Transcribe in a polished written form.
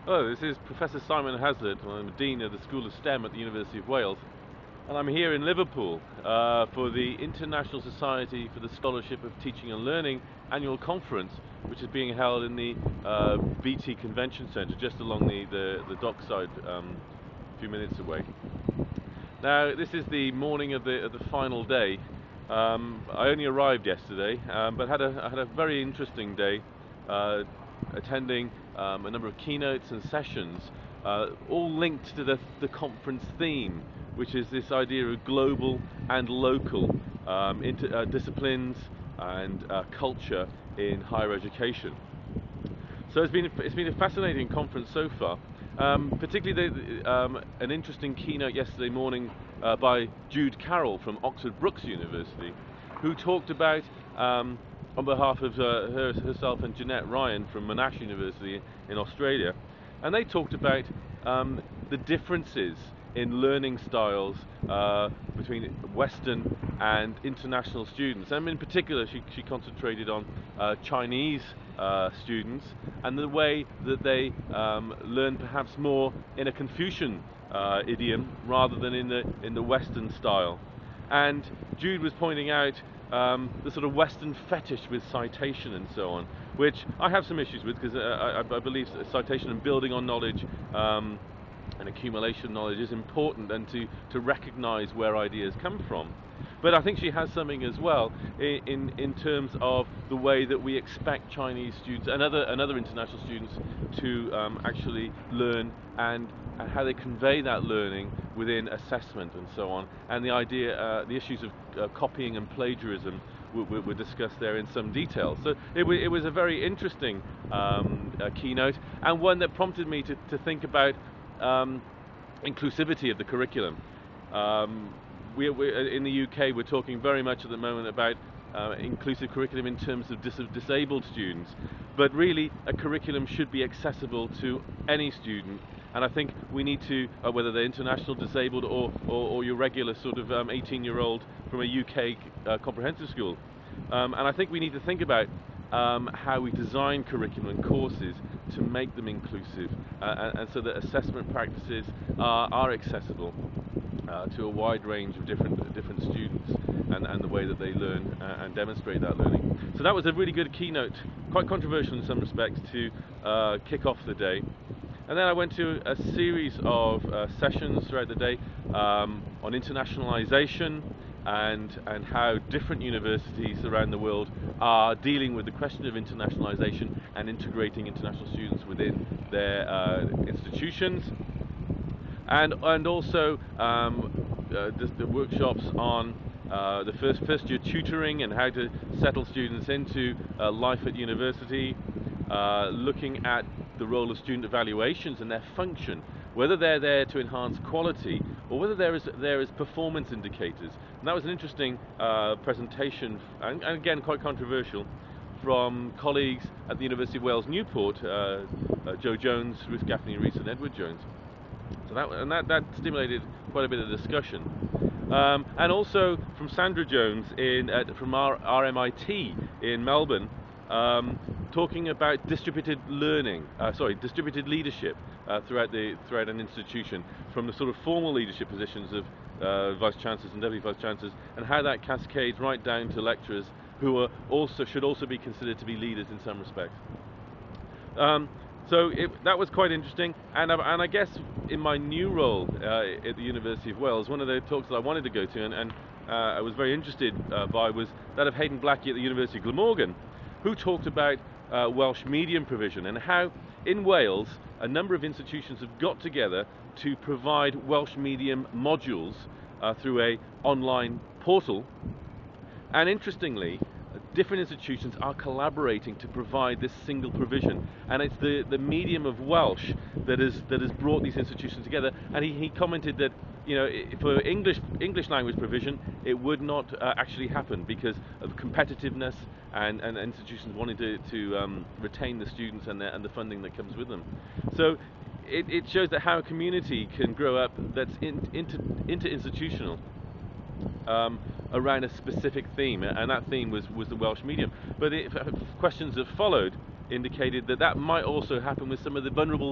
Hello, this is Professor Simon Haslett. I'm the Dean of the School of STEM at the University of Wales, and I'm here in Liverpool for the International Society for the Scholarship of Teaching and Learning annual conference, which is being held in the BT Convention Centre, just along the dockside, a few minutes away. Now, this is the morning of the final day. I only arrived yesterday, but I had a very interesting day. Attending a number of keynotes and sessions, all linked to the conference theme, which is this idea of global and local disciplines and culture in higher education. So it's been a fascinating conference so far. Particularly an interesting keynote yesterday morning by Jude Carroll from Oxford Brookes University, who talked about on behalf of herself and Jeanette Ryan from Monash University in Australia, and they talked about the differences in learning styles between Western and international students, and in particular she concentrated on Chinese students and the way that they learn perhaps more in a Confucian idiom rather than in the Western style. And Jude was pointing out the sort of Western fetish with citation and so on, which I have some issues with, because I believe citation and building on knowledge and accumulation of knowledge is important, and to recognize where ideas come from. But I think she has something as well in terms of the way that we expect Chinese students and other international students to actually learn, and how they convey that learning within assessment and so on. And the issues of copying and plagiarism were discussed there in some detail. So it was a very interesting keynote, and one that prompted me to think about inclusivity of the curriculum. We in the UK, we're talking very much at the moment about inclusive curriculum in terms of disabled students, but really a curriculum should be accessible to any student. And I think we need to, whether they're international disabled or your regular sort of 18-year-old from a UK comprehensive school, and I think we need to think about how we design curriculum and courses to make them inclusive, and so that assessment practices are accessible to a wide range of different students, and the way that they learn and demonstrate that learning. So that was a really good keynote, quite controversial in some respects, to kick off the day. And then I went to a series of sessions throughout the day on internationalization and how different universities around the world are dealing with the question of internationalization and integrating international students within their institutions. And also the workshops on the first year tutoring and how to settle students into life at university, looking at the role of student evaluations and their function, whether they're there to enhance quality or whether there is performance indicators. And that was an interesting presentation, and again quite controversial, from colleagues at the University of Wales Newport, Joe Jones, Ruth Gaffney Rees and Edward Jones. So that stimulated quite a bit of discussion. And also from Sandra Jones from our RMIT in Melbourne, talking about distributed leadership throughout an institution, from the sort of formal leadership positions of vice chancellors and deputy vice chancellors, and how that cascades right down to lecturers who should also be considered to be leaders in some respects. So that was quite interesting, and I guess in my new role at the University of Wales, one of the talks that I wanted to go to and I was very interested by was that of Hayden Blackie at the University of Glamorgan, who talked about Welsh medium provision and how in Wales a number of institutions have got together to provide Welsh medium modules through an online portal. And interestingly, different institutions are collaborating to provide this single provision, and it's the medium of Welsh that has brought these institutions together. And he commented that, you know, for English language provision, it would not actually happen because of competitiveness and institutions wanting to retain the students and the funding that comes with them. So it shows that how a community can grow up that's inter-institutional around a specific theme, and that theme was the Welsh medium. But questions that followed indicated that might also happen with some of the vulnerable